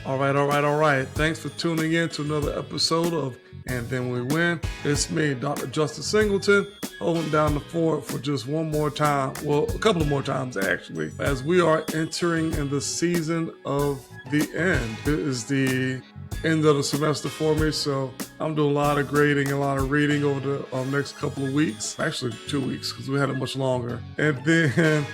All right. Thanks for tuning in to another episode of And Then We Win. It's me, Dr. Justin Singleton, holding down the fort for just one more time. Well, a couple of more times, actually, as we are entering in the season of the end. It is the end of the semester for me, so I'm doing a lot of grading, a lot of reading over the next couple of weeks. Actually, 2 weeks, because we had it much longer. And then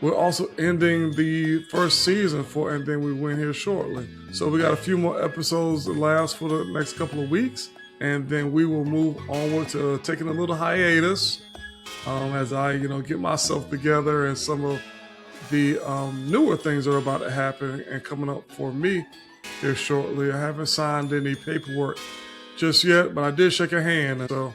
we're also ending the first season for And Then We Win here shortly. So we got a few more episodes that last for the next couple of weeks. And then we will move onward to taking a little hiatus as I, get myself together and some of the newer things that are about to happen and coming up for me here shortly. I haven't signed any paperwork just yet, but I did shake a hand. And so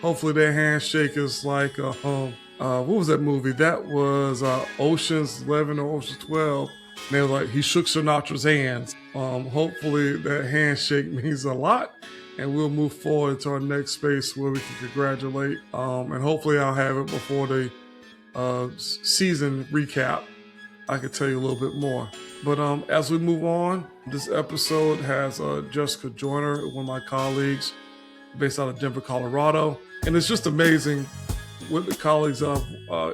hopefully that handshake is like what was that movie? That was Ocean's 11 or Ocean's 12. And they were like, he shook Sinatra's hands. Hopefully that handshake means a lot. And we'll move forward to our next space where we can congratulate. And hopefully I'll have it before the season recap. I can tell you a little bit more. But as we move on, this episode has Jessica Joiner, one of my colleagues, based out of Denver, Colorado. And it's just amazing with the colleagues I've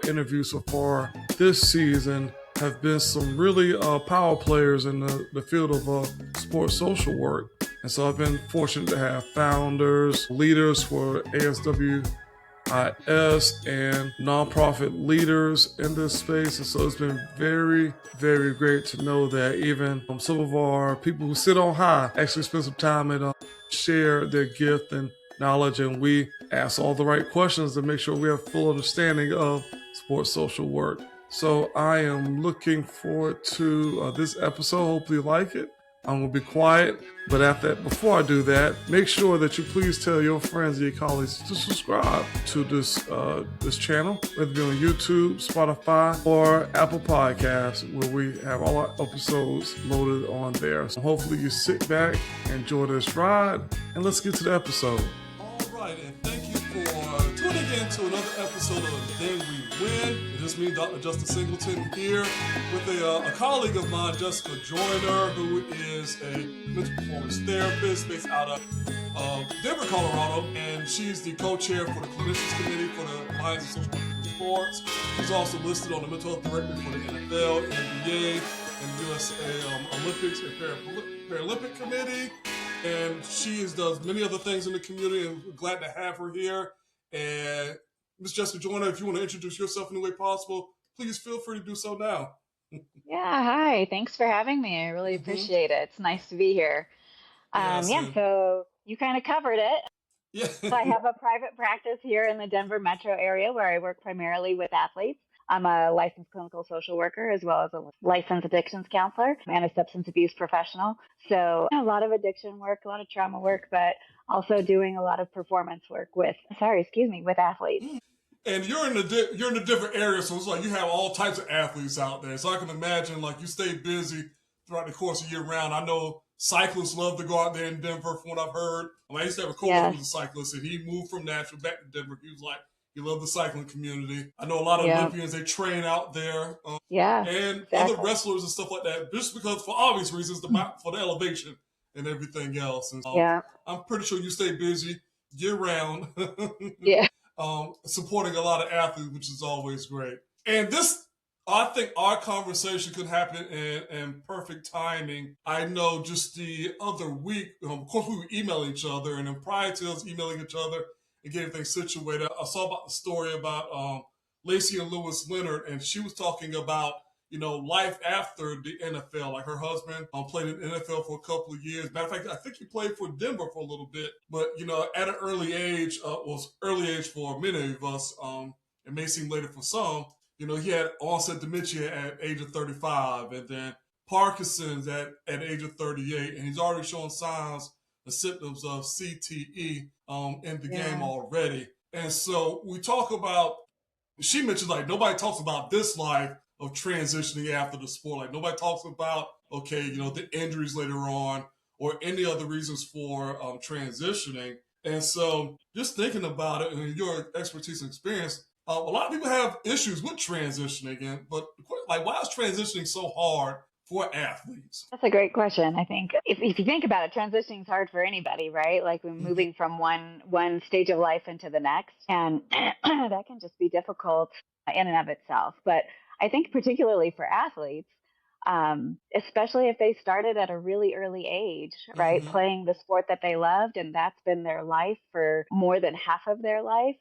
interviewed so far this season have been some really power players in the field of sports social work. And so I've been fortunate to have founders, leaders for ASWIS, and nonprofit leaders in this space. And so it's been very, very great to know that even some of our people who sit on high actually spend some time and share their gift and knowledge, and we ask all the right questions to make sure we have full understanding of sports social work. So I am looking forward to this episode. Hopefully you like it. I'm going to be quiet, but before I do that, make sure that you please tell your friends and your colleagues to subscribe to this channel, whether it be on YouTube, Spotify, or Apple Podcasts, where we have all our episodes loaded on there. So hopefully you sit back, enjoy this ride, and let's get to the episode. All right, and thank you for tuning in to another episode of Then We Win. It is me, Dr. Justin Singleton, here with a colleague of mine, Jessica Joiner, who is a mental performance therapist based out of Denver, Colorado, and she's the co-chair for the clinicians committee for the Alliance of Social Work in Sports. She's also listed on the mental health directory for the NFL, NBA, and USA Olympics and Paralympic Committee. And she does many other things in the community, and we're glad to have her here. And Ms. Jessica Joiner, if you want to introduce yourself in any way possible, please feel free to do so now. Yeah, hi. Thanks for having me. I really appreciate it. It's nice to be here. So you kind of covered it. Yeah. So I have a private practice here in the Denver metro area where I work primarily with athletes. I'm a licensed clinical social worker as well as a licensed addictions counselor and a substance abuse professional. So a lot of addiction work, a lot of trauma work, but also doing a lot of performance work with athletes. And you're in a different area, so it's like you have all types of athletes out there. So I can imagine like you stay busy throughout the course of year round. I know cyclists love to go out there in Denver, from what I've heard. I used to have a coworker who was a cyclist, and he moved from Nashville back to Denver. He was like, he loved the cycling community. I know a lot of Olympians, they train out there. And other wrestlers and stuff like that, just because, for obvious reasons, for the elevation and everything else. And I'm pretty sure you stay busy year round. Supporting a lot of athletes, which is always great. And I think our conversation could happen in perfect timing. I know just the other week, of course, we were emailing each other, and then prior to us emailing each other and getting things situated, I saw about the story about Lacey and Lewis Leonard, and she was talking about life after the NFL. Like her husband played in the NFL for a couple of years. Matter of fact, I think he played for Denver for a little bit. But, at an early age, early age for many of us, it may seem later for some, he had onset dementia at age of 35 and then Parkinson's at age of 38. And he's already showing signs and symptoms of CTE in the game already. And so we talk about, she mentioned like nobody talks about this life of transitioning after the sport. Like nobody talks about, the injuries later on or any other reasons for transitioning. And so just thinking about it and your expertise and experience, a lot of people have issues with transitioning, but like, why is transitioning so hard for athletes? That's a great question. I think if you think about it, transitioning is hard for anybody, right? Like we're Mm-hmm. moving from one stage of life into the next, and that can just be difficult in and of itself. But I think particularly for athletes, especially if they started at a really early age, right, Mm-hmm. playing the sport that they loved, and that's been their life for more than half of their life,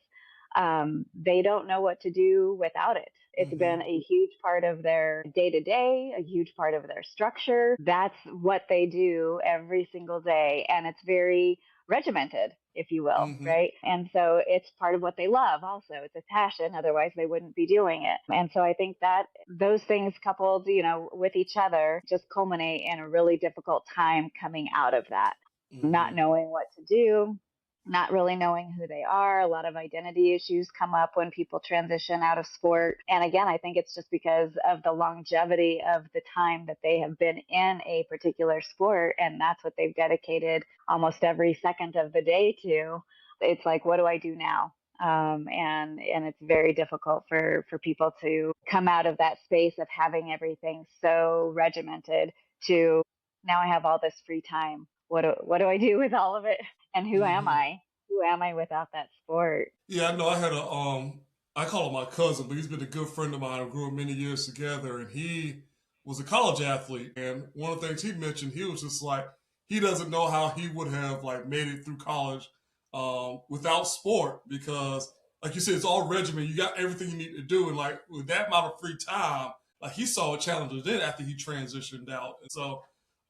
they don't know what to do without it. It's Mm-hmm. been a huge part of their day to day, a huge part of their structure. That's what they do every single day. And it's very regimented, if you will, Mm-hmm. right? And so it's part of what they love also. It's a passion. Otherwise, they wouldn't be doing it. And so I think that those things coupled, with each other just culminate in a really difficult time coming out of that. Mm-hmm. Not knowing what to do, not really knowing who they are. A lot of identity issues come up when people transition out of sport. And again, I think it's just because of the longevity of the time that they have been in a particular sport. And that's what they've dedicated almost every second of the day to. It's like, what do I do now? And it's very difficult for people to come out of that space of having everything so regimented to now I have all this free time. What do I do with all of it? And who am Mm-hmm. I? Who am I without that sport? Yeah, I know. I had I call him my cousin, but he's been a good friend of mine. We grew up many years together, and he was a college athlete. And one of the things he mentioned, he was just like, he doesn't know how he would have like made it through college without sport because, like you said, it's all regimen. You got everything you need to do, and like with that amount of free time, like he saw a challenge then after he transitioned out. And so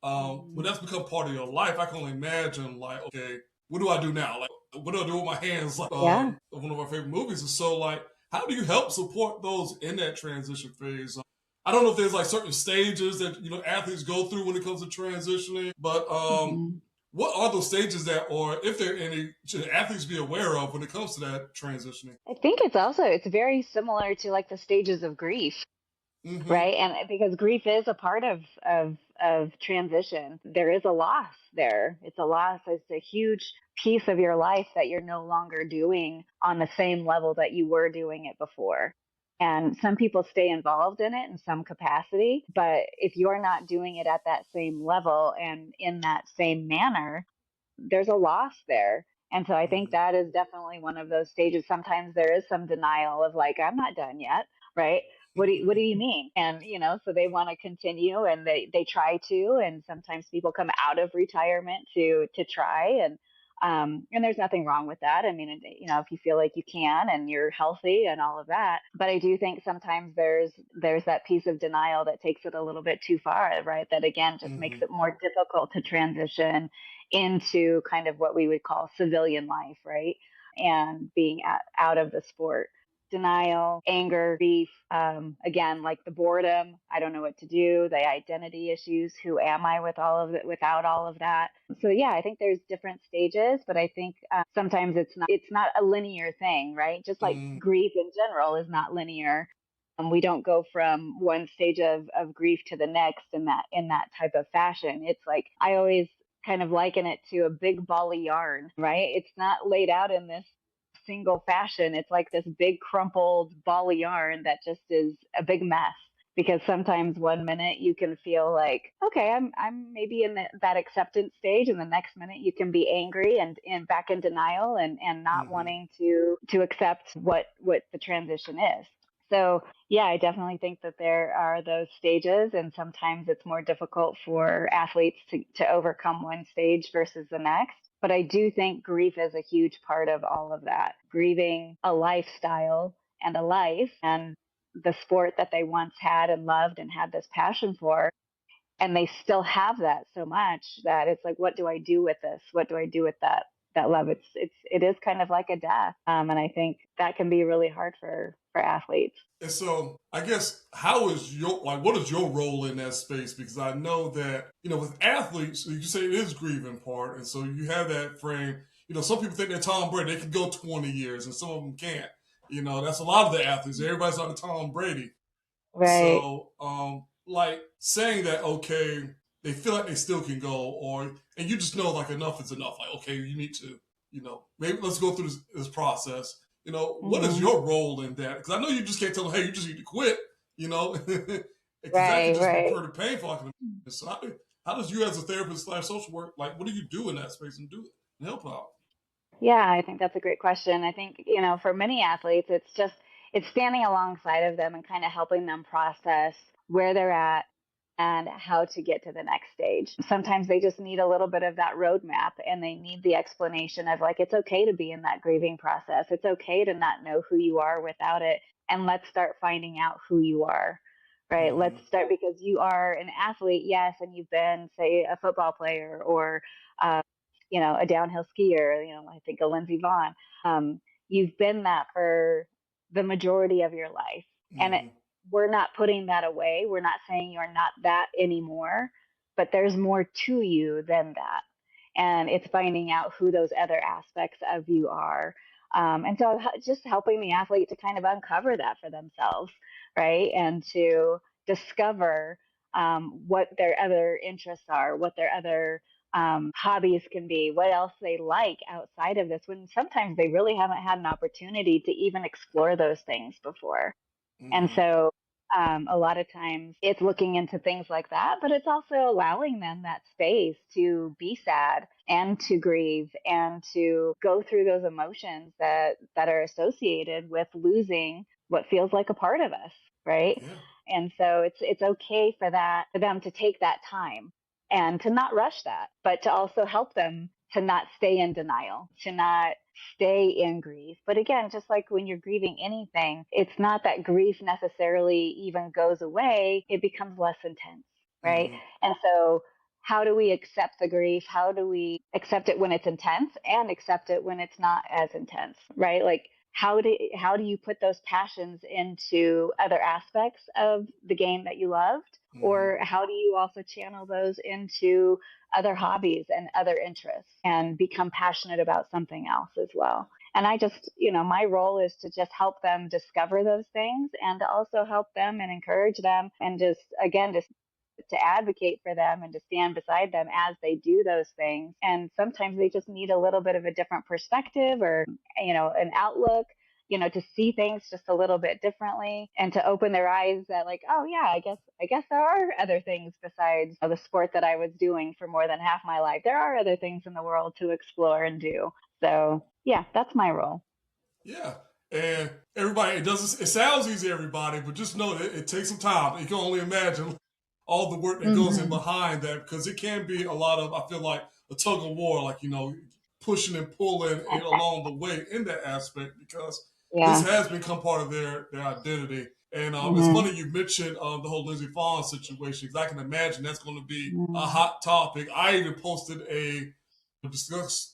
when Mm-hmm. that's become part of your life, I can only imagine like, okay, what do I do now? Like, what do I do with my hands? Like, Yeah. one of our favorite movies. And so, like, how do you help support those in that transition phase? I don't know if there's like certain stages that athletes go through when it comes to transitioning, but Mm-hmm. what are those stages that, or if there are any, should athletes be aware of when it comes to that transitioning? I think it's very similar to like the stages of grief, Mm-hmm. right? And because grief is a part of transition, there is a loss there. It's a loss. It's a huge piece of your life that you're no longer doing on the same level that you were doing it before. And some people stay involved in it in some capacity, but if you're not doing it at that same level and in that same manner, there's a loss there. And so I think Mm-hmm. that is definitely one of those stages. Sometimes there is some denial of like, I'm not done yet, right? What do you mean? And so they want to continue and they try to, and sometimes people come out of retirement to try and there's nothing wrong with that. I mean, if you feel like you can and you're healthy and all of that. But I do think sometimes there's that piece of denial that takes it a little bit too far, right? That again just makes Mm-hmm. it more difficult to transition into kind of what we would call civilian life, right? And being out of the sport. Denial, anger, grief, again, like the boredom, I don't know what to do, the identity issues, who am I with all of it, without all of that? So yeah, I think there's different stages, but I think sometimes it's not a linear thing, right? Just like Mm-hmm. grief in general is not linear. We don't go from one stage of grief to the next in that type of fashion. It's like I always kind of liken it to a big ball of yarn, right? It's not laid out in this single fashion. It's like this big crumpled ball of yarn that just is a big mess. Because sometimes one minute you can feel like, okay, I'm maybe in that acceptance stage, and the next minute you can be angry and back in denial and not Mm-hmm. wanting to accept what the transition is. So yeah, I definitely think that there are those stages, and sometimes it's more difficult for athletes to overcome one stage versus the next. But I do think grief is a huge part of all of that. Grieving a lifestyle and a life and the sport that they once had and loved and had this passion for, and they still have that so much that it's like, what do I do with this? What do I do with that love? It is kind of like a death, and I think that can be really hard for athletes. And so, I guess, how is your like? What is your role in that space? Because I know that with athletes, you say it is grieving part, and so you have that frame. Some people think they're Tom Brady; they can go 20 years, and some of them can't. That's a lot of the athletes. Everybody's not a Tom Brady. Right. So, like saying that, okay, they feel like they still can go, and you just know like enough is enough. Like, okay, you need to, maybe let's go through this process. What is Hmm. your role in that? Because I know you just can't tell them, hey, you just need to quit. You know, because that could Right, just be right. pretty painful. I can imagine. So how does you as a therapist slash social work, like, what do you do in that space and do it and help out? Yeah, I think that's a great question. I think, for many athletes, it's standing alongside of them and kind of helping them process where they're at and how to get to the next stage. Sometimes they just need a little bit of that roadmap and they need the explanation of like, it's okay to be in that grieving process. It's okay to not know who you are without it. And let's start finding out who you are. Right. Mm-hmm. Let's start because you are an athlete, yes, and you've been, say, a football player or uh, a downhill skier, I think of Lindsey Vaughn. You've been that for the majority of your life. And Mm-hmm. we're not putting that away. We're not saying you're not that anymore, but there's more to you than that. And it's finding out who those other aspects of you are. And so just helping the athlete to kind of uncover that for themselves, right? And to discover what their other interests are, what their other hobbies can be, what else they like outside of this, when sometimes they really haven't had an opportunity to even explore those things before. And Mm-hmm. so a lot of times it's looking into things like that, but it's also allowing them that space to be sad and to grieve and to go through those emotions that are associated with losing what feels like a part of us, right? Yeah. And so it's okay for them to take that time and to not rush that, but to also help them to not stay in denial, to not stay in grief. But again, just like when you're grieving anything, it's not that grief necessarily even goes away, it becomes less intense, right? Mm-hmm. And so, how do we accept the grief? How do we accept it when it's intense and accept it when it's not as intense, right? Like, how do you put those passions into other aspects of the game that you loved, Mm-hmm. or how do you also channel those into other hobbies and other interests and become passionate about something else as well? And I just, my role is to just help them discover those things and to also help them and encourage them and just, again, just to advocate for them and to stand beside them as they do those things. And sometimes they just need a little bit of a different perspective or, an outlook, to see things just a little bit differently and to open their eyes that like, oh yeah, I guess there are other things besides the sport that I was doing for more than half my life. There are other things in the world to explore and do. So yeah, that's my role. Yeah. And everybody, it sounds easy, everybody, but just know that it takes some time. You can only imagine all the work that goes in Mm-hmm. behind that because it can be a lot of, I feel like, a tug of war, like, pushing and pulling it along the way in that aspect because this Yeah. has become part of their identity. And it's Mm-hmm. funny you mentioned the whole Lindsey Vaughn situation because I can imagine that's going to be a Mm-hmm. hot topic. I even posted a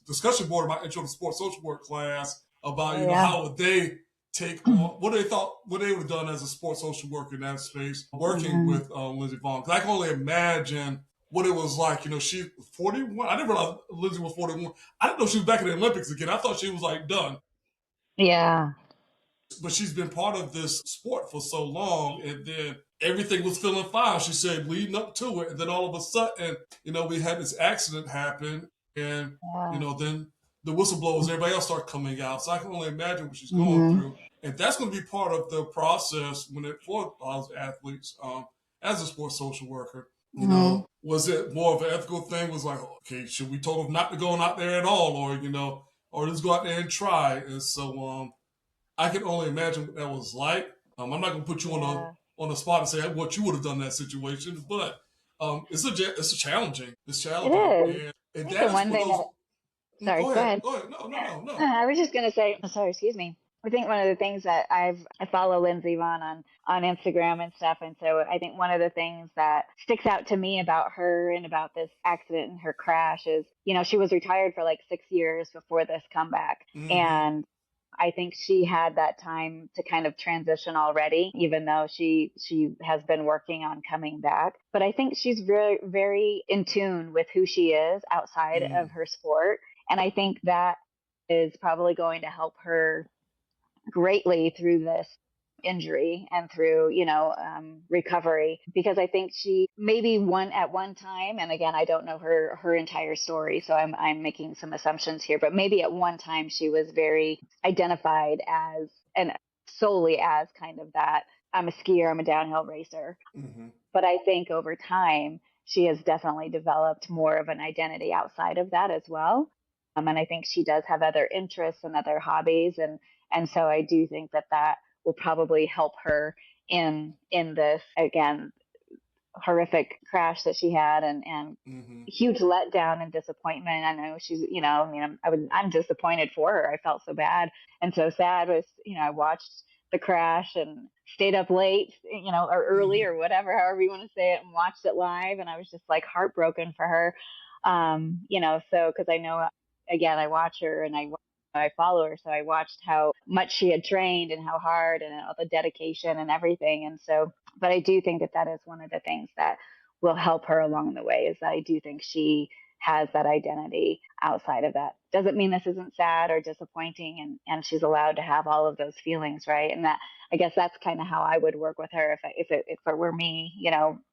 discussion board in my intro to sports social work class about Oh yeah. how would they take on what they thought what they would have done as a sports social worker in that space working Mm-hmm. with Lindsey Vaughn. Because I can only imagine what it was like. She 41. I didn't realize Lindsey was 41. I didn't know she was back in the Olympics again. I thought she was like done. Yeah. But she's been part of this sport for so long, and then everything was feeling fine. She said leading up to it, and then all of a sudden, we had this accident happen, and Yeah. then the whistleblowers, everybody else start coming out. So I can only imagine what she's going Mm-hmm. through, and that's going to be part of the process when it for those athletes as a sports social worker. Mm-hmm. Was it more of an ethical thing? Was like, okay, should we told them not to go out there at all, or or just go out there and try? And so I can only imagine what that was like. I'm not gonna put you Yeah. on the spot and say what you would have done in that situation, but it's challenging. It's It challenging, is. I and think the that is one for thing that, those. sorry, Go go ahead, ahead. go ahead. No, no, no, no. I was just gonna say, sorry, excuse me. I think one of the things that I follow Lindsey Vaughn on Instagram and stuff, and so I think one of the things that sticks out to me about her and about this accident and her crash is, she was retired for like 6 years before this comeback, Mm-hmm. and I think she had that time to kind of transition already, even though she has been working on coming back. But I think she's very very in tune with who she is outside Mm-hmm. of her sport, and I think that is probably going to help her greatly through this injury and through recovery, because I think she maybe one at one time, and again I don't know her entire story, so I'm making some assumptions here, but maybe at one time she was very identified as and solely as kind of that, I'm a skier, I'm a downhill racer. Mm-hmm. But I think over time, she has definitely developed more of an identity outside of that as well. And I think she does have other interests and other hobbies. And so I do think that that will probably help her in this, again, horrific crash that she had, and Mm-hmm. huge letdown and disappointment. I know she's, I mean, I'm disappointed for her. I felt so bad and so sad. Was, I watched the crash and stayed up late, or early Mm-hmm. or whatever, however you want to say it, and watched it live. And I was just like heartbroken for her. So because I know, again, I watch her and I follow her, so I watched how much she had trained and how hard and all the dedication and everything. And so, but I do think that that is one of the things that will help her along the way, is that I do think she has that identity outside of that. Doesn't mean this isn't sad or disappointing, and she's allowed to have all of those feelings, right? And that, I guess that's kind of how I would work with her if it were me,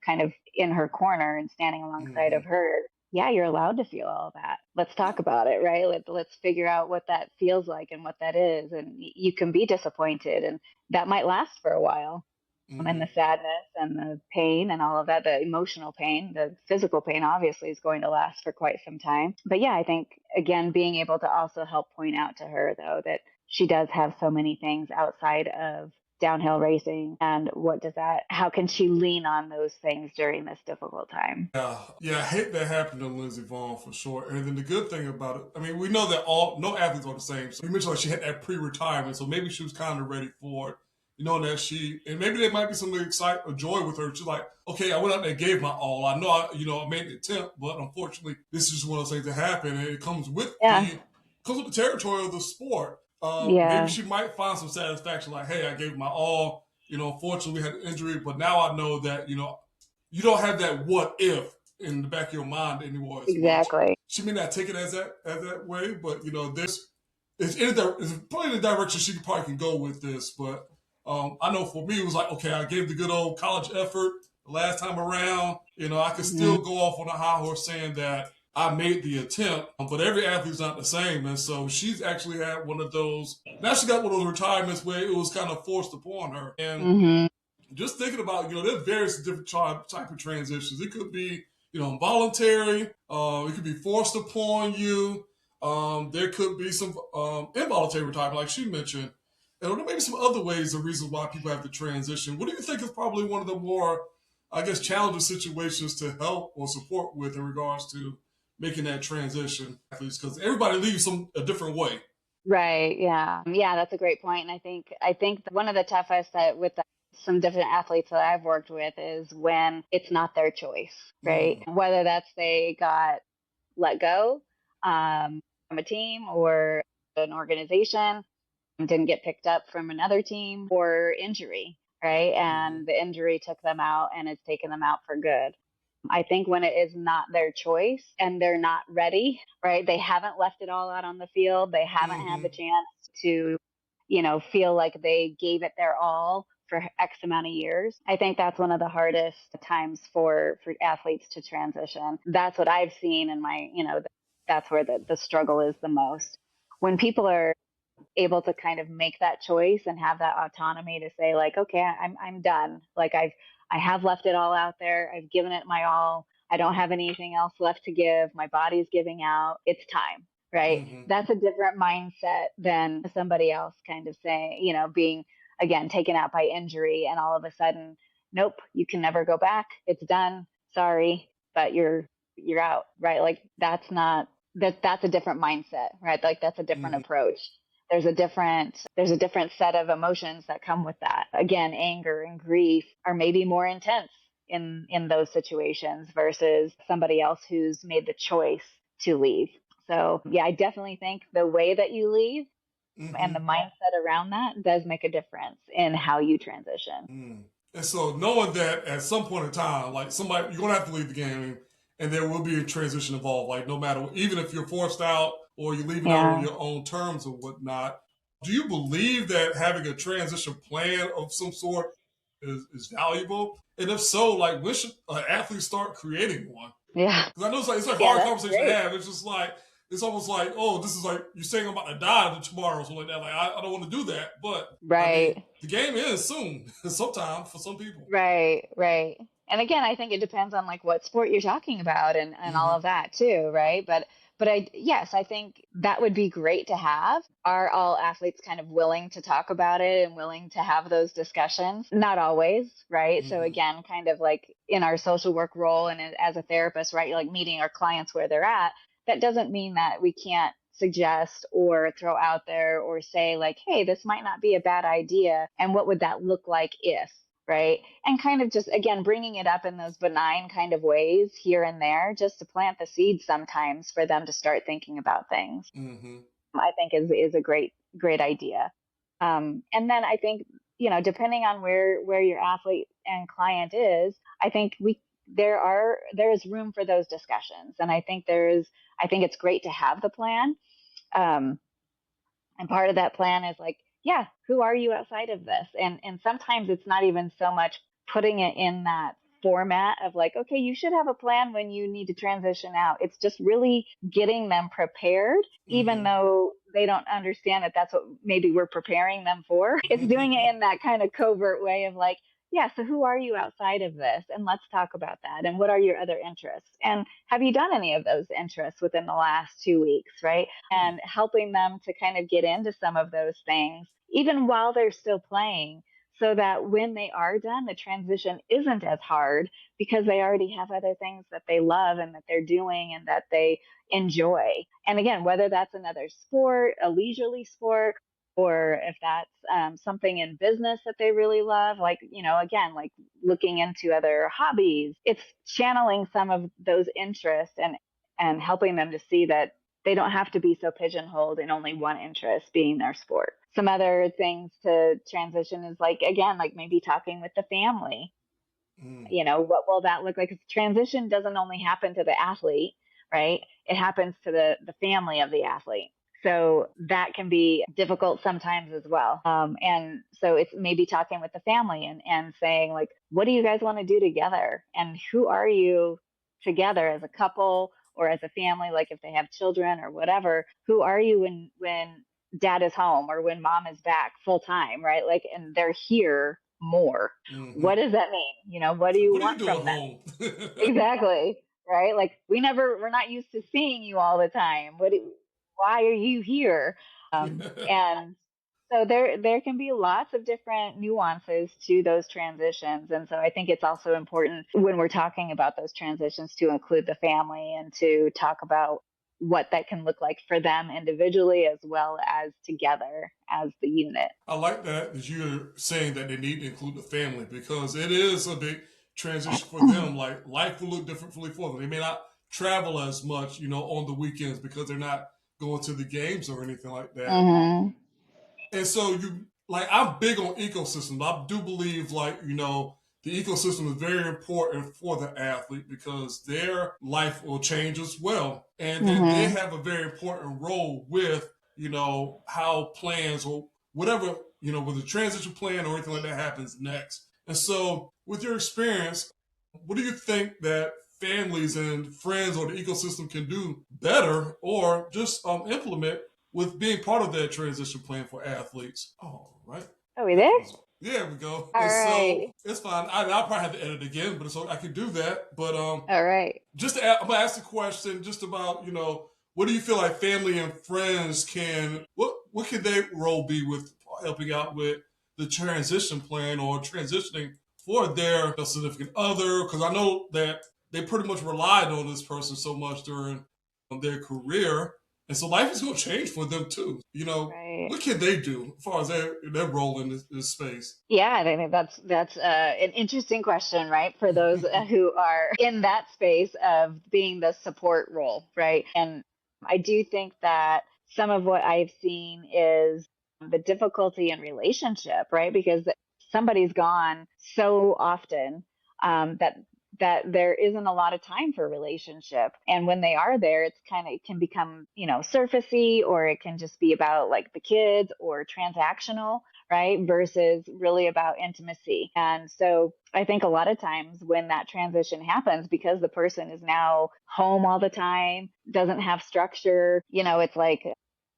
kind of in her corner and standing alongside Mm-hmm. of her. Yeah, you're allowed to feel all that. Let's talk about it, right? Let's figure out what that feels like and what that is. And you can be disappointed, and that might last for a while. And Mm-hmm. the sadness and the pain and all of that, the emotional pain, the physical pain obviously is going to last for quite some time. But yeah, I think, again, being able to also help point out to her, though, that she does have so many things outside of downhill racing, and how can she lean on those things during this difficult time? Yeah, I hate that happened to Lindsey Vonn for sure. And then the good thing about it, I mean, we know that no athletes are the same. So you mentioned like she had that pre-retirement, so maybe she was kind of ready for it. That and maybe there might be some excitement or joy with her. She's like, okay, I went out there and gave my all. I know I made the attempt, but unfortunately, this is just one of those things that happen, and it Yeah. comes with the territory of the sport. Maybe Yeah. she might find some satisfaction, like, hey, I gave my all. Unfortunately, we had an injury, but now I know that you don't have that what if in the back of your mind anymore as much. Exactly. She may not take it as that way, but it's probably the direction she probably can go with this. But I know for me it was like, okay, I gave the good old college effort the last time around. I could Hmm. still go off on a high horse saying that I made the attempt, but every athlete's not the same, and so she's actually had one of those. Now she got one of those retirements where it was kind of forced upon her, and Hmm. just thinking about, there's various different type of transitions. It could be, involuntary. It could be forced upon you. There could be some involuntary retirement, like she mentioned. And there may be some other ways or reasons why people have to transition. What do you think is probably one of the more, I guess, challenging situations to help or support with in regards to making that transition? Because everybody leaves a different way. Right. Yeah. Yeah, that's a great point. And I think one of the toughest some different athletes that I've worked with is when it's not their choice, right? Mm, Whether that's they got let go from a team or an organization, didn't get picked up from another team, or injury, right? mm-hmm, And the injury took them out and it's taken them out for good. I think when it is not their choice and they're not ready, right? They haven't left it all out on the field. They haven't had mm-hmm, the chance to, feel like they gave it their all for X amount of years. I think that's one of the hardest times for athletes to transition. That's what I've seen in my, that's where the struggle is the most. When people are able to kind of make that choice and have that autonomy to say, like, okay, I'm done. Like, I have left it all out there. I've given it my all. I don't have anything else left to give. My body's giving out. It's time, right? mm-hmm, That's a different mindset than somebody else kind of saying, being, again, taken out by injury, and all of a sudden, nope, you can never go back. It's done. Sorry, but you're out, right? Like, that's a different mindset, right? Like, that's a different mm-hmm. approach. There's a different set of emotions that come with that. Again, anger and grief are maybe more intense in those situations versus somebody else who's made the choice to leave. So yeah, I definitely think the way that you leave and Mm-hmm. the mindset around that does make a difference in how you transition. Mm. And so knowing that at some point in time, like somebody, you're gonna have to leave the game, and there will be a transition involved. Like no matter, even if you're forced out or you're leaving out on Yeah. your own terms or whatnot. Do you believe that having a transition plan of some sort is valuable? And if so, like when should an athlete start creating one? Yeah. Because I know it's like Yeah, hard that's conversation to great. have. It's just like it's almost like, oh, this is like you're saying I'm about to die tomorrow or something like that. Like I don't want to do that, but I mean Right. the game is soon, sometime for some people. Right. Right. And again, I think it depends on like what sport you're talking about and all Hmm. of that too, right? But yes, I think that would be great to have. Are all athletes kind of willing to talk about it and willing to have those discussions? Not always, right? So Hmm. again, kind of like in our social work role and as a therapist, right? You're like meeting our clients where they're at. That doesn't mean that we can't suggest or throw out there or say like, hey, this might not be a bad idea. And what would that look like if, right? And kind of just, again, bringing it up in those benign kind of ways here and there, just to plant the seeds sometimes for them to start thinking about things, Hmm. I think is a great idea. And then I think, depending on where your athlete and client is, I think there is room for those discussions. And I think it's great to have the plan. Um, and part of that plan is like, yeah, who are you outside of this? And sometimes it's not even so much putting it in that format of like, okay, you should have a plan when you need to transition out. It's just really getting them prepared, even Hmm. though they don't understand that that's what maybe we're preparing them for. It's doing it in that kind of covert way of like, yeah, so who are you outside of this? And let's talk about that. And what are your other interests? And have you done any of those interests within the last 2 weeks, right? And helping them to kind of get into some of those things, even while they're still playing, so that when they are done, the transition isn't as hard because they already have other things that they love and that they're doing and that they enjoy. And again, whether that's another sport, a leisurely sport, or if that's something in business that they really love, like, again, like looking into other hobbies, it's channeling some of those interests and helping them to see that they don't have to be so pigeonholed in only one interest being their sport. Some other things to transition is like, again, like maybe talking with the family. What will that look like? 'Cause transition doesn't only happen to the athlete, right? It happens to the family of the athlete. So that can be difficult sometimes as well. And so it's maybe talking with the family and saying like, what do you guys want to do together? And who are you together as a couple or as a family? Like if they have children or whatever, who are you when dad is home or when mom is back full time, right? Like, and they're here more. Hmm. What does that mean? What do you What are you want doing from them? home? Exactly. Right? Like we're not used to seeing you all the time. Why are you here? And so there can be lots of different nuances to those transitions. And so I think it's also important when we're talking about those transitions to include the family and to talk about what that can look like for them individually as well as together as the unit. I like that you're saying that they need to include the family because it is a big transition for them. Like life will look differently for them. They may not travel as much, on the weekends because they're not going to the games or anything like that. Mm-hmm. And so I'm big on ecosystems. I do believe the ecosystem is very important for the athlete because their life will change as well. And then they Mm-hmm. have a very important role with, how plans or whatever, with a transition plan or anything like that happens next. And so with your experience, what do you think that families and friends or the ecosystem can do better or just implement with being part of that transition plan for athletes? All right. Are we That there? was there we go. All And so right. it's fine. I'll probably have to edit again, but so I can do that. But All right. I'm gonna ask a question just about what do you feel like family and friends can what can their role be with helping out with the transition plan or transitioning for their significant other? Because I know that they pretty much relied on this person so much during their career, and so life is going to change for them too. Right. What can they do as far as their role in this space? Yeah, I think that's an interesting question, right? For those who are in that space of being the support role, right? And I do think that some of what I've seen is the difficulty in relationship, right? Because somebody's gone so often that there isn't a lot of time for relationship. And when they are there, it can become, surfacey, or it can just be about like the kids or transactional, right? Versus really about intimacy. And so I think a lot of times when that transition happens, because the person is now home all the time, doesn't have structure, it's like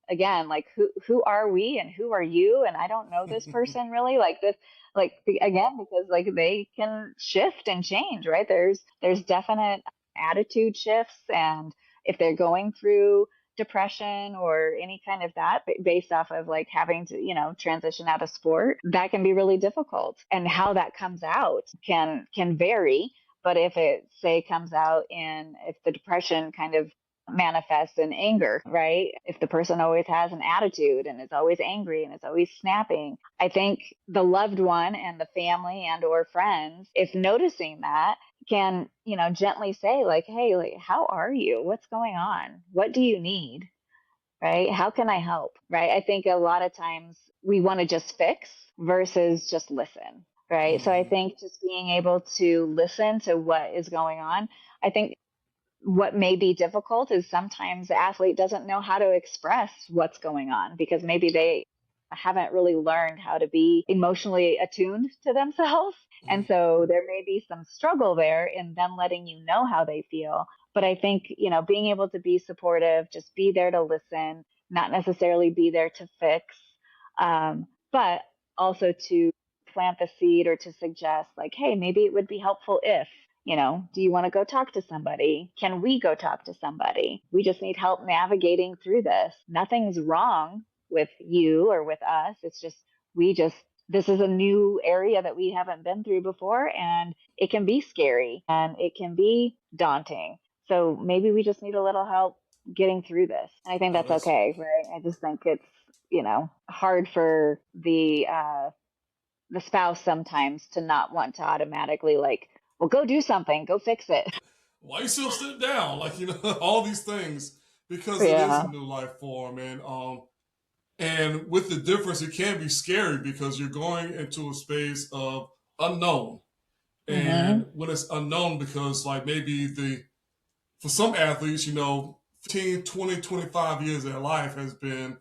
again, like who are we and who are you? And I don't know this person really, like this, like again, because like they can shift and change, right? There's definite attitude shifts, and if they're going through depression or any kind of that based off of like having to, transition out of sport, that can be really difficult. And how that comes out can vary. But if it say comes out in, if the depression kind of manifests in anger, right? If the person always has an attitude and is always angry and is always snapping, I think the loved one and the family and or friends, if noticing that, can, gently say like, hey, like, how are you? What's going on? What do you need? Right? How can I help? Right? I think a lot of times we want to just fix versus just listen. Right. So I Hmm. think just being able to listen to what is going on, I think what may be difficult is sometimes the athlete doesn't know how to express what's going on because maybe they haven't really learned how to be emotionally attuned to themselves. And so there may be some struggle there in them letting you know how they feel. But I think, being able to be supportive, just be there to listen, not necessarily be there to fix, but also to plant the seed or to suggest, like, hey, maybe it would be helpful if, do you want to go talk to somebody? Can we go talk to somebody? We just need help navigating through this. Nothing's wrong with you or with us. It's just, we just, this is a new area that we haven't been through before, and it can be scary and it can be daunting. So maybe we just need a little help getting through this. And I think Oh, that's that's okay, right? I just think it's, hard for the spouse sometimes to not want to automatically like, well, go do something, go fix it. why you still sit down? Like, all these things because it is a Yeah. new life form, and with the difference, it can be scary because you're going into a space of unknown. And Mhm. when it's unknown, because like maybe for some athletes, 15, 20, 25 years of their life has been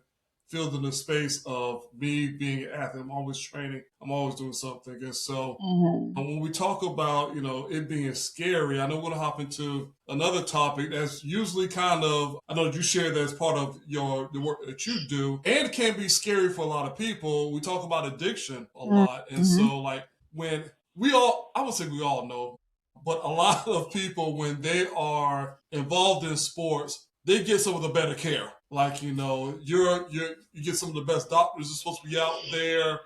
filled in the space of me being an athlete. I'm always training, I'm always doing something. And so Mhm. when we talk about, it being scary, I know we're going to hop into another topic that's usually kind of, I know you share that as part of the work that you do, and it can be scary for a lot of people. We talk about addiction a lot. And Mhm. so, like, when I would say we all know, but a lot of people, when they are involved in sports, they get some of the better care. Like, you get some of the best doctors are supposed to be out there.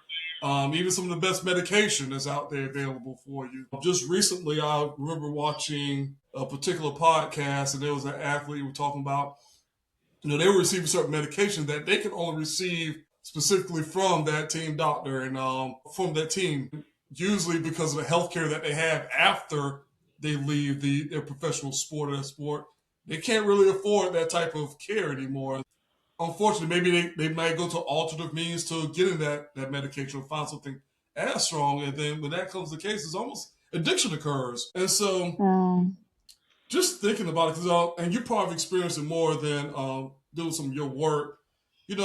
Even some of the best medication is out there available for you. Just recently, I remember watching a particular podcast, and there was an athlete who was talking about, they were receiving certain medication that they can only receive specifically from that team doctor and from that team, usually because of the health care that they have after they leave their professional sport or their sport. They can't really afford that type of care anymore. Unfortunately, maybe they might go to alternative means to getting that medication or find something as strong. And then when that comes to the case, it's almost addiction occurs. And so Mm. just thinking about it, and you probably experienced it more than doing some of your work. I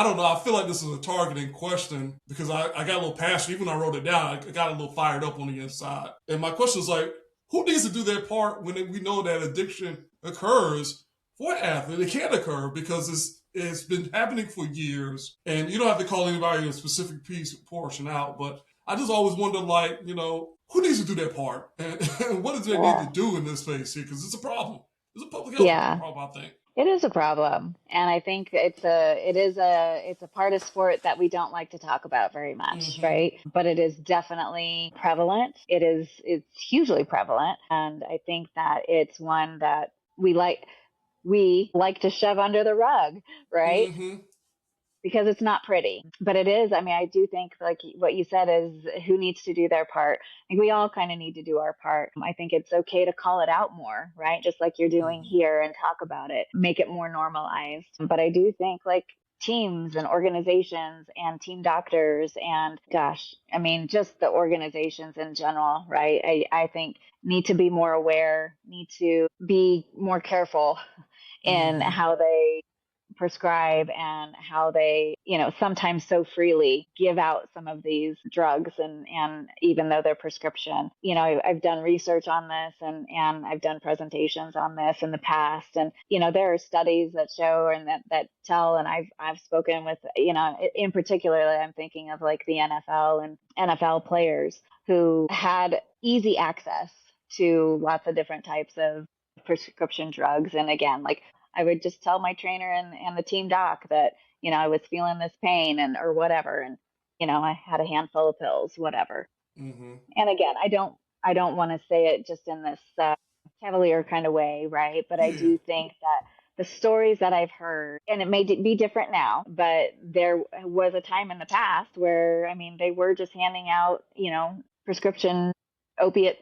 don't know. I feel like this is a targeting question because I got a little passionate. Even when I wrote it down, I got a little fired up on the inside. And my question is like, who needs to do their part when we know that addiction occurs for an athlete? It can occur because it's been happening for years, and you don't have to call anybody a specific piece portion out. But I just always wonder, like, who needs to do their part, and what does they need to Yeah. do in this space here? Because it's a problem. It's a public health Yeah. problem, I think. It is a problem. And I think it's a part of sport that we don't like to talk about very much, Mm-hmm. right? But it is definitely prevalent. It's hugely prevalent. And I think that it's one that we like to shove under the rug, right? Mm-hmm. Because it's not pretty. But it is, I mean, I do think like what you said is who needs to do their part. I think we all kind of need to do our part. I think it's okay to call it out more, right? Just like you're doing Mm-hmm. here and talk about it, make it more normalized. But I do think like teams and organizations and team doctors and gosh, I mean, just the organizations in general, right? I think need to be more aware, need to be more careful in Mm-hmm. how they prescribe and how they, sometimes so freely give out some of these drugs, and even though they're prescription. I've done research on this, and I've done presentations on this in the past, and there are studies that show and that tell, and I've spoken with, in particular I'm thinking of like the NFL and NFL players who had easy access to lots of different types of prescription drugs. And again, like I would just tell my trainer and the team doc that, I was feeling this pain or whatever. And, I had a handful of pills, whatever. Mm-hmm. And again, I don't want to say it just in this cavalier kind of way, right? But I Yeah. do think that the stories that I've heard, and it may be different now, but there was a time in the past where, I mean, they were just handing out, prescription opiate,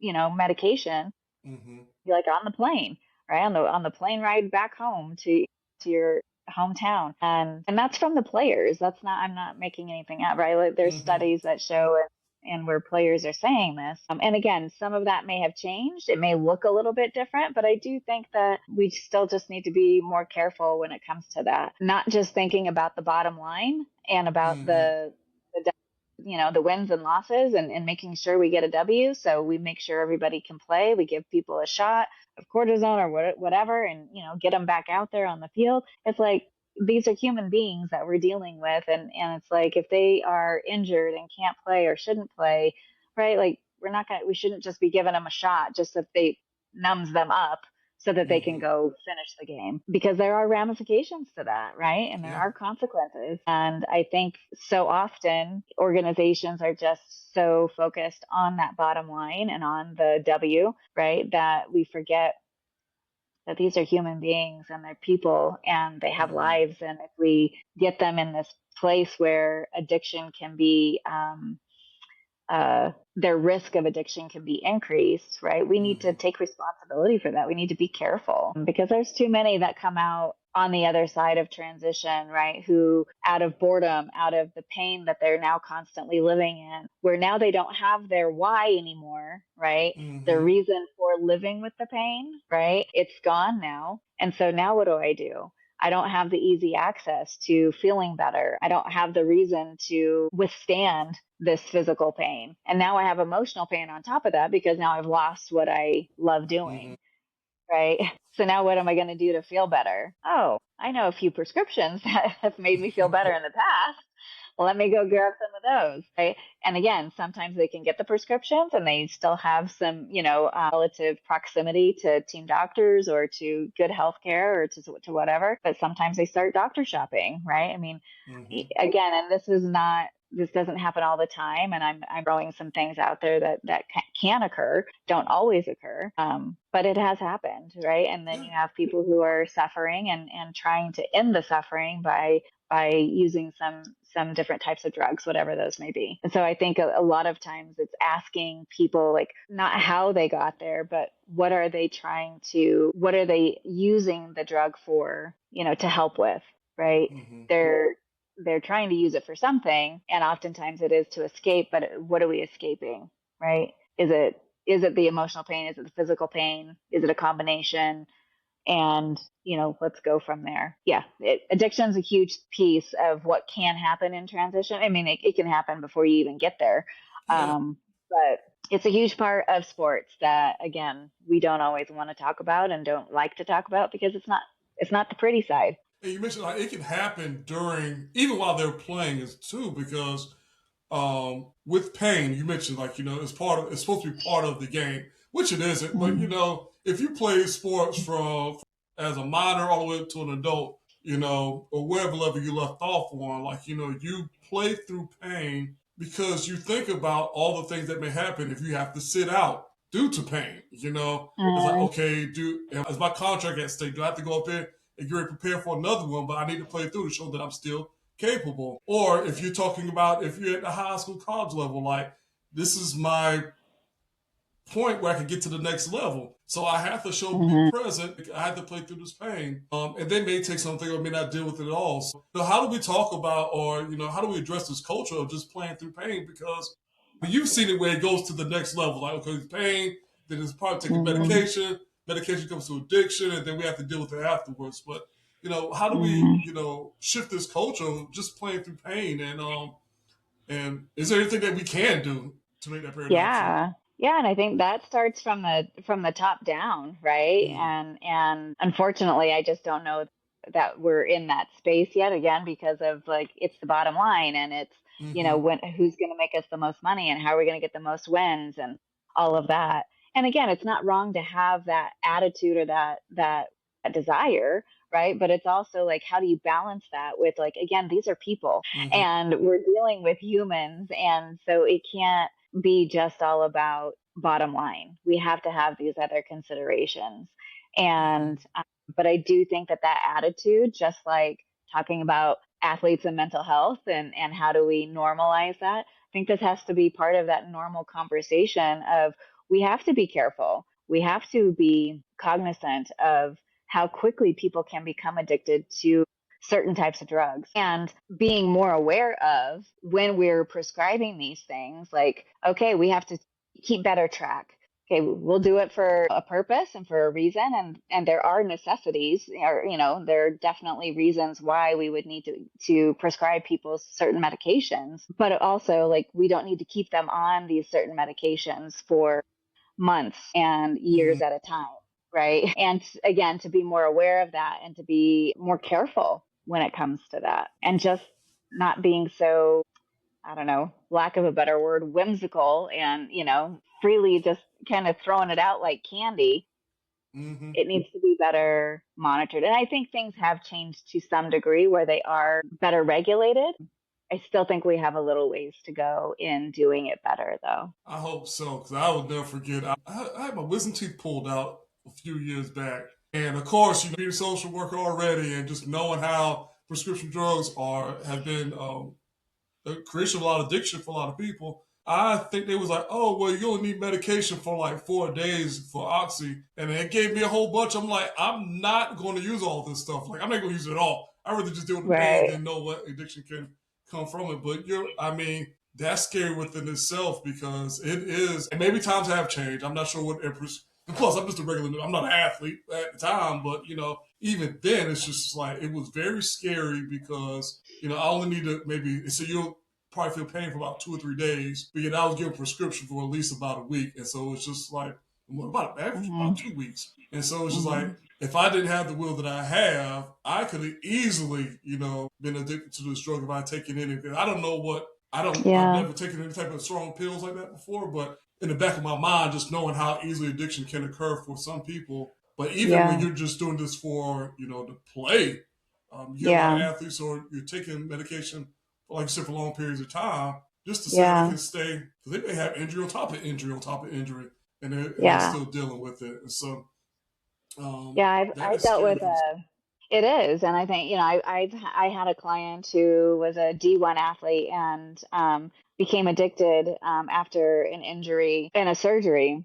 medication, Mm-hmm. like on the plane, right? On the plane ride back home to your hometown. And that's from the players. That's not, I'm not making anything up, right? Like there's Mm-hmm. studies that show it, and where players are saying this. And again, some of that may have changed. It may look a little bit different, but I do think that we still just need to be more careful when it comes to that. Not just thinking about the bottom line and about Mm-hmm. the wins and losses, and making sure we get a W. So we make sure everybody can play. We give people a shot of cortisone or whatever, and get them back out there on the field. It's like these are human beings that we're dealing with, and it's like if they are injured and can't play or shouldn't play, right? Like we shouldn't just be giving them a shot just so they numbs them up so that they can Mm-hmm. go finish the game, because there are ramifications to that, right? And there Yeah. are consequences. And I think so often organizations are just so focused on that bottom line and on the W, right? That we forget that these are human beings and they're people and they have Mm-hmm. lives. And if we get them in this place where addiction can be, their risk of addiction can be increased, right? We need to Mm-hmm. take responsibility for that. We need to be careful, because there's too many that come out on the other side of transition, right? Who, out of boredom, out of the pain that they're now constantly living in, where now they don't have their why anymore, right? The Mm-hmm. reason for living with the pain, right? It's gone now. And so now what do I do? I don't have the easy access to feeling better. I don't have the reason to withstand this physical pain. And now I have emotional pain on top of that, because now I've lost what I love Mm-hmm. doing, right? So now what am I going to do to feel better? Oh, I know a few prescriptions that have made me feel better in the past. Well, let me go grab some of those, right? And again, sometimes they can get the prescriptions and they still have some, relative proximity to team doctors or to good health care or to whatever. But sometimes they start doctor shopping, right? I mean, Mm-hmm. again, and this doesn't happen all the time, and I'm throwing some things out there that can occur, don't always occur, but it has happened, right? And then Yeah. you have people who are suffering and trying to end the suffering by using some different types of drugs, whatever those may be. And so I think a lot of times it's asking people, like, not how they got there, but what are they using the drug for, to help with, right? Mm-hmm. They're trying to use it for something, and oftentimes it is to escape, but what are we escaping, right? Is it the emotional pain? Is it the physical pain? Is it a combination? And let's go from there. Yeah, addiction is a huge piece of what can happen in transition. I mean, it can happen before you even get there, Yeah. but it's a huge part of sports that, again, we don't always want to talk about and don't like to talk about, because it's not the pretty side. And you mentioned like it can happen during even while they're playing is too because with pain you mentioned like it's supposed to be part of the game which it isn't but Mm-hmm. if you play sports from as a minor all the way up to an adult or wherever level you left off on like you play through pain because you think about all the things that may happen if you have to sit out due to pain it's like okay is my contract at stake do I have to go up there and get ready to prepare for another one but I need to play through to show that I'm still capable. Or if you're talking about if you're at the high school, college level, like this is my point where I can get to the next level. So I have to show be Mm-hmm. present. I have to play through this pain. And they may take something or may not deal with it at all. So how do we talk about or how do we address this culture of just playing through pain? Because you've seen it where it goes to the next level. Like, okay, it's pain, then it's part of taking Mm-hmm. medication. Medication comes to addiction, and then we have to deal with it afterwards. But how do we, Mhm. shift this culture of just playing through pain, and is there anything that we can do to make that paradigm shift? Yeah. Yeah, and I think that starts from the top down, right? Mm, And unfortunately, I just don't know that we're in that space yet again because of like it's the bottom line and it's, mm-hmm, when who's going to make us the most money and how are we going to get the most wins and all of that. And again, it's not wrong to have that attitude or that desire, right? But it's also like how do you balance that with like again, these are people mm-hmm, and we're dealing with humans and so it can't be just all about bottom line. We have to have these other considerations. mm-hmm, And, but I do think that that attitude, just like talking about athletes and mental health and how do we normalize that, I think this has to be part of that normal conversation of we have to be careful. We have to be cognizant of how quickly people can become addicted to certain types of drugs and being more aware of when we're prescribing these things like okay we have to keep better track. Okay, we'll do it for a purpose and for a reason and there are necessities or there are definitely reasons why we would need to prescribe people certain medications but also like we don't need to keep them on these certain medications for months and mm-hmm. years at a time, right? And again, to be more aware of that and to be more careful when it comes to that and just not being so, I don't know, lack of a better word, whimsical and, freely just kind of throwing it out like candy. Mm-hmm. It needs to be better monitored. And I think things have changed to some degree where they are better regulated. I still think we have a little ways to go in doing it better, though. I hope so, because I will never forget. I had my wisdom teeth pulled out a few years back, and of course, being a social worker already, and just knowing how prescription drugs have been the creation of a lot of addiction for a lot of people. I think they was like, oh, well, you only need medication for like 4 days for oxy. And it gave me a whole bunch. I'm like, I'm not going to use all this stuff. Like, I'm not going to use it at all. I rather just deal with the pain Right. than know what addiction can come from it. But I mean, that's scary within itself because it is, and maybe times have changed. I'm not sure what Empress, and plus, I'm just a regular, I'm not an athlete at the time, but even then, it's just like, it was very scary because I only need to maybe, so you'll probably feel pain for about 2 or 3 days. But I was given a prescription for at least about a week. And so it's just like, well, about Hmm. 2 weeks. And so it's just like, Hmm. if I didn't have the will that I have, I could have easily, been addicted to this drug if I had taken anything. I don't know what, I've Yeah. never taken any type of strong pills like that before, but in the back of my mind, just knowing how easily addiction can occur for some people. But even when Yeah. you're just doing this for, to play, you hear a lot of Yeah. athletes or you're taking medication like you said, for long periods of time, just to say they Yeah. can stay, because they may have injury on top of injury on top of injury, and they're Yeah. still dealing with it. And so Yeah. that I've is dealt scary with because it is, and I think I had a client who was a D1 athlete and became addicted after an injury and a surgery.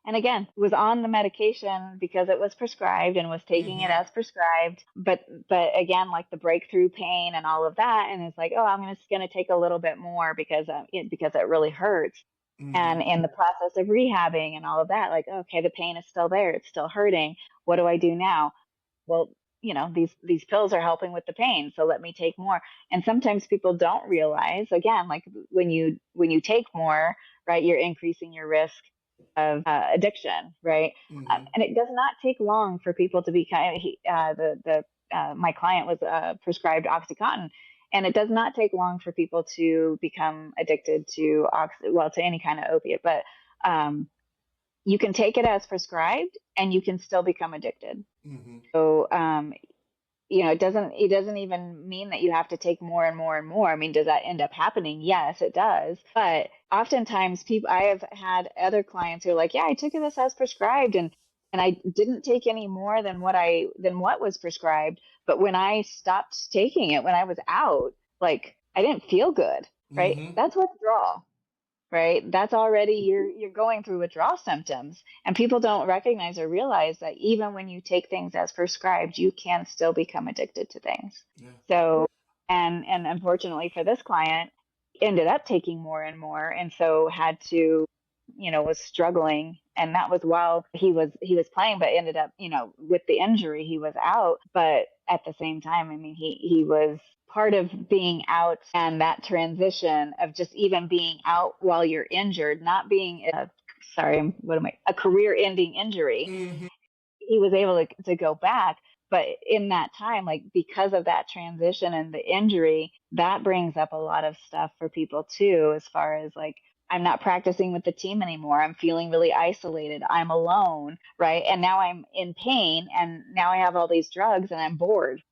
And again, was on the medication because it was prescribed and was taking it mm-hmm, as prescribed. But again, like the breakthrough pain and all of that, and it's like, oh, I'm just going to take a little bit more because it really hurts. mm-hmm, And in the process of rehabbing and all of that, like, okay, the pain is still there, it's still hurting. What do I do now? Well, these pills are helping with the pain, so let me take more. And sometimes people don't realize, again, like when you take more, right, you're increasing your risk of addiction, right? mm-hmm, And it does not take long for people to be kind of the my client was prescribed OxyContin, and it does not take long for people to become addicted to to any kind of opiate, but um, you can take it as prescribed and you can still become addicted. mm-hmm, So it doesn't even mean that you have to take more and more and more. I mean, does that end up happening? Yes, it does. But oftentimes I have had other clients who are like, yeah, I took this as prescribed and I didn't take any more than what was prescribed. But when I stopped taking it, when I was out, like I didn't feel good, right? mm-hmm. That's withdrawal, right? That's already you're going through withdrawal symptoms. And people don't recognize or realize that even when you take things as prescribed, you can still become addicted to things. Yeah. So and unfortunately for this client, ended up taking more and more and so had to was struggling, and that was while he was playing, but ended up, with the injury, he was out. But at the same time, I mean, he was part of being out, and that transition of just even being out while you're injured, not being a career ending injury. Mm-hmm. He was able to go back. But in that time, like, because of that transition and the injury, that brings up a lot of stuff for people too, as far as like, I'm not practicing with the team anymore. I'm feeling really isolated. I'm alone, right? And now I'm in pain, and now I have all these drugs and I'm bored.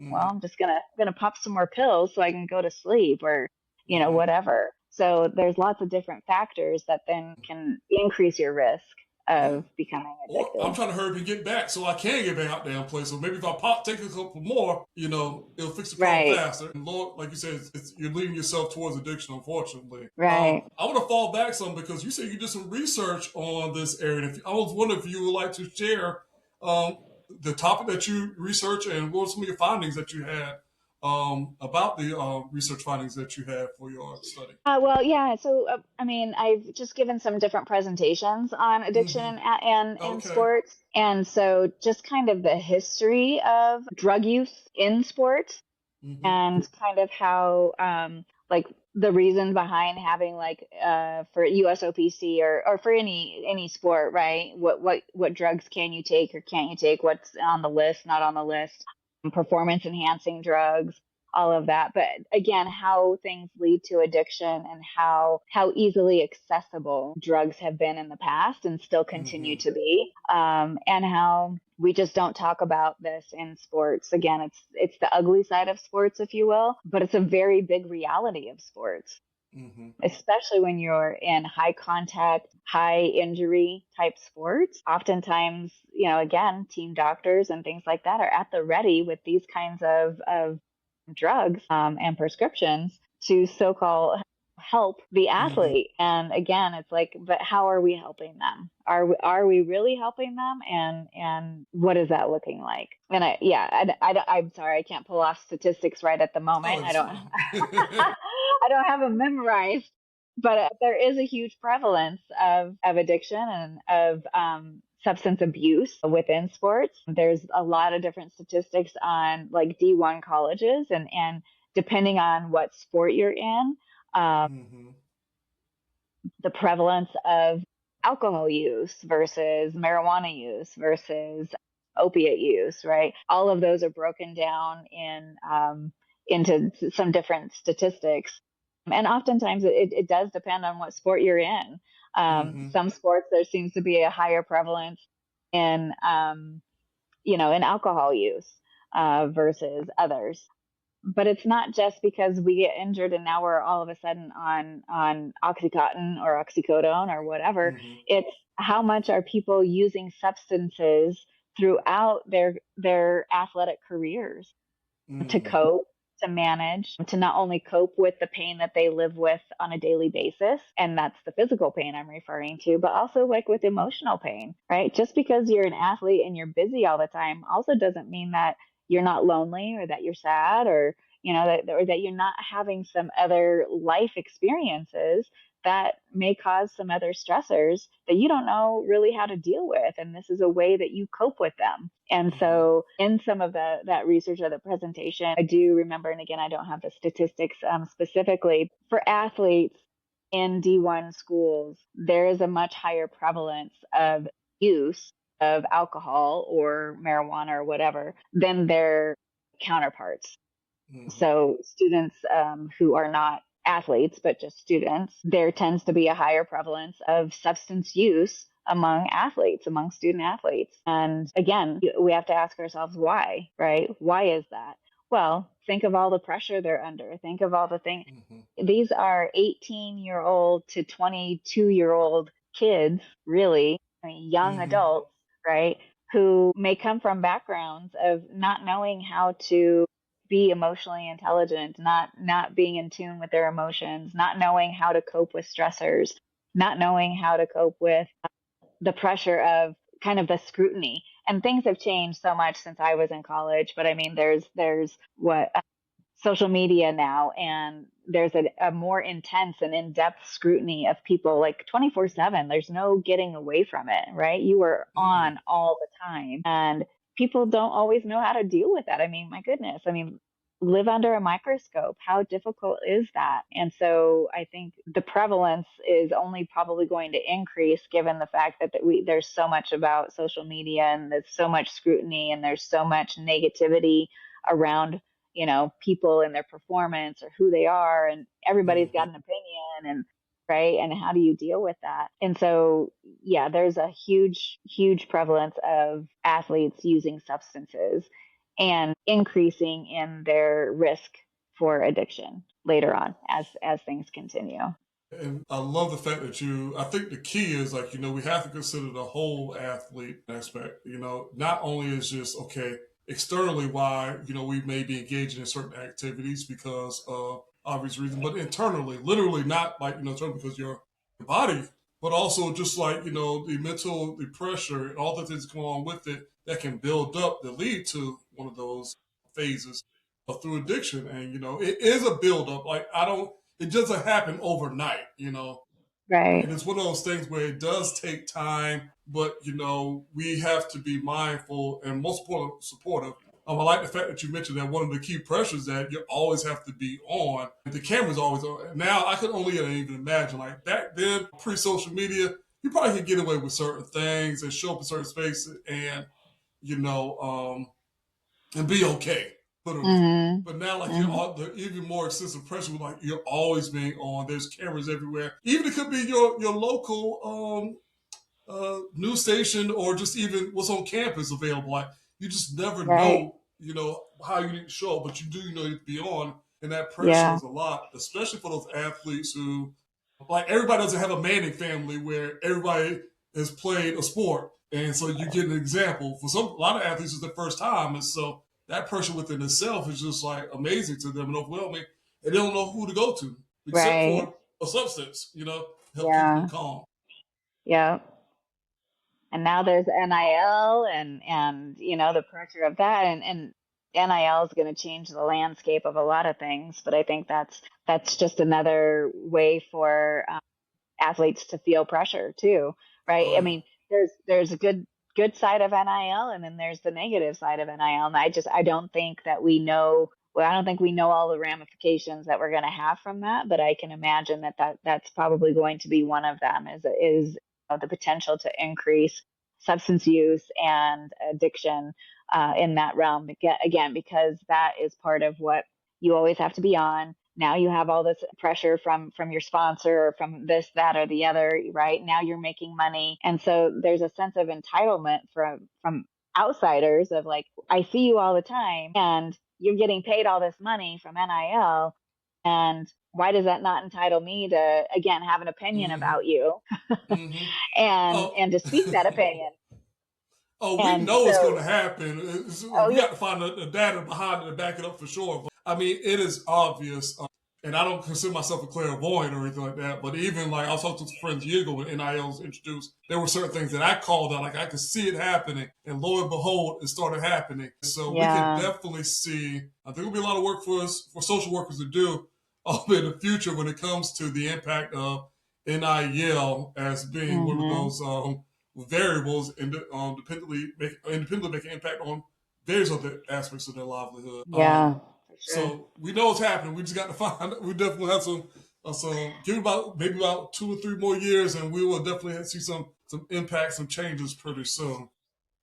Well, Mm-hmm. I'm just gonna pop some more pills so I can go to sleep, or Mm-hmm. whatever. So there's lots of different factors that then can increase your risk Yeah. of becoming Or I'm addicted. trying to hurry up and get back so I can get back out there and play. So maybe if I take a couple more, it'll fix the problem Right, faster. And Lord, like you said, you're leading yourself towards addiction, unfortunately. right. I want to fall back some because you said you did some research on this area. And I was wondering if you would like to share um, the topic that you researched and what were some of your findings that you had about the research findings that you had for your study. Well, yeah. So, I mean, I've just given some different presentations on addiction Mm-hmm. and Okay. sports, and so just kind of the history of drug use in sports, Mm-hmm. and kind of how, like, the reason behind having, like, for USOPC, or for any sport, right? What drugs can you take or can't you take? What's on the list, not on the list? Performance enhancing drugs, all of that. But again, how things lead to addiction, and how easily accessible drugs have been in the past and still Mm-hmm. continue to be, and how we just don't talk about this in sports. Again, it's the ugly side of sports, if you will, but it's a very big reality of sports, Mm-hmm. especially when you're in high contact, high injury type sports. Oftentimes, again, team doctors and things like that are at the ready with these kinds of drugs, and prescriptions to so-called help the Mm-hmm. athlete. And again, it's like, but how are we helping them? Are we really helping them? And what is that looking like? And I'm sorry, I can't pull off statistics right at the Oh, moment. I it's don't fine. I don't have them memorized, but there is a huge prevalence of addiction and of substance abuse within sports. There's a lot of different statistics on, like, D1 colleges, and depending on what sport you're in, um, Mm-hmm. the prevalence of alcohol use versus marijuana use versus opiate use, right? All of those are broken down into some different statistics. And oftentimes it does depend on what sport you're in. Mm-hmm. Some sports, there seems to be a higher prevalence in, in alcohol use, versus others. But it's not just because we get injured and now we're all of a sudden on oxycontin or oxycodone or whatever. Mm-hmm. It's how much are people using substances throughout their athletic careers to Mm-hmm. cope, to manage, to not only cope with the pain that they live with on a daily basis, and that's the physical pain I'm referring to, but also, like, with emotional pain, right? Just because you're an athlete and you're busy all the time also doesn't mean that you're not lonely, or that you're sad, or that you're not having some other life experiences that may cause some other stressors that you don't know really how to deal with, and this is a way that you cope with them. And Mm-hmm. so in some of that research or the presentation, I do remember, and again, I don't have the statistics, specifically for athletes in D1 schools, there is a much higher prevalence of use of alcohol or marijuana or whatever than their counterparts. Mm-hmm. So students, who are not athletes, but just students, there tends to be a higher prevalence of substance use among athletes, among student athletes. And again, we have to ask ourselves why, right? Why is that? Well, think of all the pressure they're under. Think of all the things. Mm-hmm. These are 18-year-old to 22-year-old kids, really, I mean, young Mm-hmm. adults, right? Who may come from backgrounds of not knowing how to be emotionally intelligent, not being in tune with their emotions, not knowing how to cope with stressors, not knowing how to cope with the pressure of kind of the scrutiny. And things have changed so much since I was in college, but I mean, there's what social media now, and there's a more intense and in-depth scrutiny of people like 24/7. There's no getting away from it, right? You are Mm, on all the time, and people don't always know how to deal with that. I mean, my goodness. I mean, live under a microscope. How difficult is that? And so I think the prevalence is only probably going to increase given the fact that there's so much about social media, and there's so much scrutiny, and there's so much negativity around, people and their performance or who they are, and everybody's mhm. got an opinion, and right, and how do you deal with that? And so yeah, there's a huge prevalence of athletes using substances and increasing in their risk for addiction later on as things continue. And I love the fact that I think the key is like, we have to consider the whole athlete aspect. Not only is just, okay, externally why, we may be engaging in certain activities because of obvious reasons, but internally, literally not like, internally because your body, but also just like, the mental, the pressure and all the things that come along with it that can build up that lead to one of those phases through addiction. And, it is a build up. Like, it doesn't happen overnight, Right. and it's one of those things where it does take time, but we have to be mindful and most important supportive. I like the fact that you mentioned that one of the key pressures that you always have to be on. The camera's always on. Now I could only even imagine, like back then, pre-social media, you probably could get away with certain things and show up in certain spaces, and you know, um, and be okay, literally. Mhm. But now, like Mhm. the even more excessive pressure, like you're always being on. There's cameras everywhere. Even it could be your local news station or just even what's on campus available. Like you just never Right. know, how you need to show up, but you do, you need to be on, and that pressure Yeah. is a lot, especially for those athletes who, like, everybody doesn't have a Manning family where everybody has played a sport, and so you get an example. For a lot of athletes, it's their first time, and so that pressure within itself is just like amazing to them and overwhelming, and they don't know who to go to except Right. for a substance, help keep them Yeah. calm. Yeah. And now there's NIL, and the pressure of that, and NIL is going to change the landscape of a lot of things, but I think that's just another way for athletes to feel pressure too, right? Oh I yeah. mean, there's a good side of NIL, and then there's the negative side of NIL, and I don't think that we know. Well, I don't think we know all the ramifications that we're going to have from that, but I can imagine that's probably going to be one of them. Is the potential to increase substance use and addiction in that realm again, because that is part of what you always have to be on. Now you have all this pressure from your sponsor or from this, that, or the other, right? Now you're making money, and so there's a sense of entitlement from outsiders of like, I see you all the time, and you're getting paid all this money from NIL, and why does that not entitle me to again have an opinion Mm-hmm. about you Mm-hmm. and Oh, to speak that opinion? oh, we And know it's going so, to happen. oh We yeah, got to find the data behind it to back it up for sure. But I mean, it is obvious, and I don't consider myself a clairvoyant or anything like that. But even like I was talking to some friends years ago when NIL was introduced, there were certain things that I called out, like I could see it happening, and lo and behold, it started happening. So we could yeah, definitely see. I think it'll be a lot of work for us, for social workers to do, in the future when it comes to the impact of NIL as being one of hmm, those variables and independently make an impact on various other aspects of their livelihood. yeah, for sure, So we know it's happening. We just got to find. We definitely have some. Give it about maybe about 2 or 3 more years, and we will definitely see some impact, some changes pretty soon.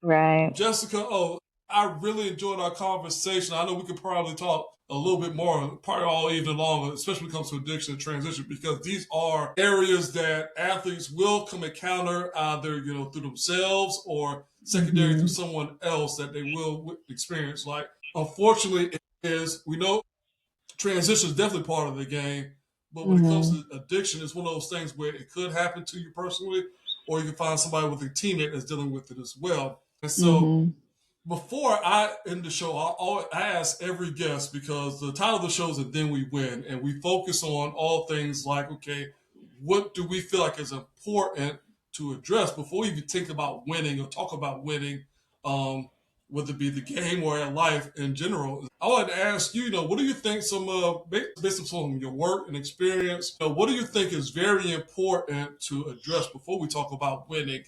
right. Jessica, I really enjoyed our conversation. I know we could probably talk a little bit more, probably all evening long, especially when it comes to addiction and transition, because these are areas that athletes will come encounter either, through themselves or secondary through Hmm. someone else that they will experience. Like, unfortunately, we know transition is definitely part of the game, but when it comes Hmm. to addiction, it's one of those things where it could happen to you personally, or you can find somebody with a teammate that's dealing with it as well. And so Hmm. before I end the show, I ask every guest because the title of the show is "And Then We Win," and we focus on all things like, okay, what do we feel like is important to address before we even think about winning or talk about winning? Um, whether it be the game or in life in general. I would like to ask you, what do you think based on some of your work and experience, what do you think is very important to address before we talk about winning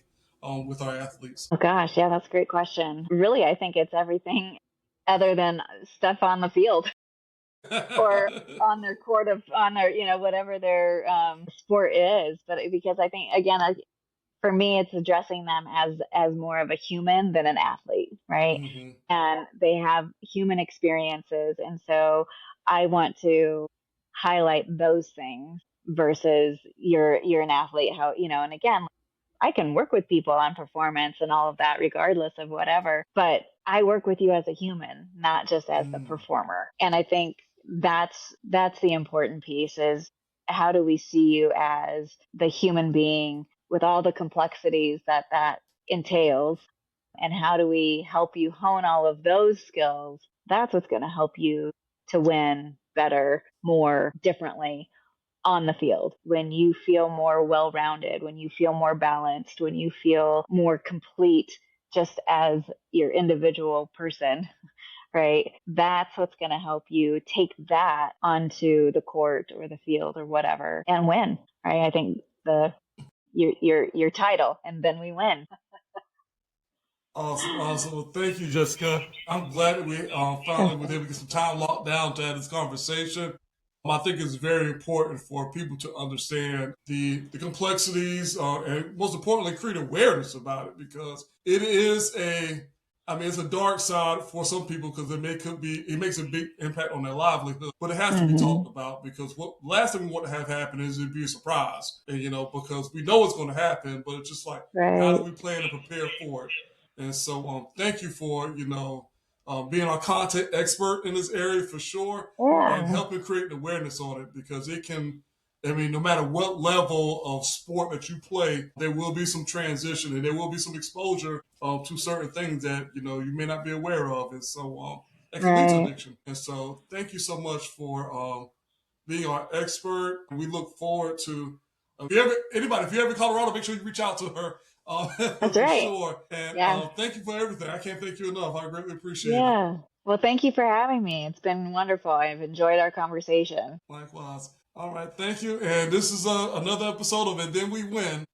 with our athletes? Oh gosh, yeah, that's a great question. Really, I think it's everything other than stuff on the field or on their court of on their whatever their sport is. But because I think again, for me, it's addressing them as more of a human than an athlete, right? Mm-hmm. And they have human experiences, and so I want to highlight those things versus you're an athlete. How and again, I can work with people on performance and all of that, regardless of whatever. But I work with you as a human, not just as the Mm. performer. And I think that's the important piece is how do we see you as the human being with all the complexities that entails, and how do we help you hone all of those skills? That's what's going to help you to win better, more differently on the field, when you feel more well rounded, when you feel more balanced, when you feel more complete just as your individual person, right? That's what's going to help you take that onto the court or the field or whatever and win, right? I think your title, and then we win. Awesome, awesome. Well, thank you, Jessica. I'm glad that we finally were able to get some time locked down to have this conversation. I think it's very important for people to understand the complexities and most importantly, create awareness about it because it is it's a dark side for some people because it makes a big impact on their livelihood, but it has to be Mm-hmm. talked about because what last thing we want to have happen is it'd be a surprise, and, because we know it's going to happen, but it's just like, how do Right. we plan and prepare for it? And so, thank you for, being our content expert in this area for sure and Yeah. helping create an awareness on it because it can, no matter what level of sport that you play, there will be some transition and there will be some exposure to certain things that, you may not be aware of. And so, that can lead to Right. addiction. And so, thank you so much for being our expert. We look forward to, if you're ever in Colorado, make sure you reach out to her That's for right. sure. And Yeah. thank you for everything. I can't thank you enough. I greatly appreciate it. Yeah. Well, thank you for having me. It's been wonderful. I've enjoyed our conversation. Likewise. All right. Thank you. And this is another episode of And Then We Win.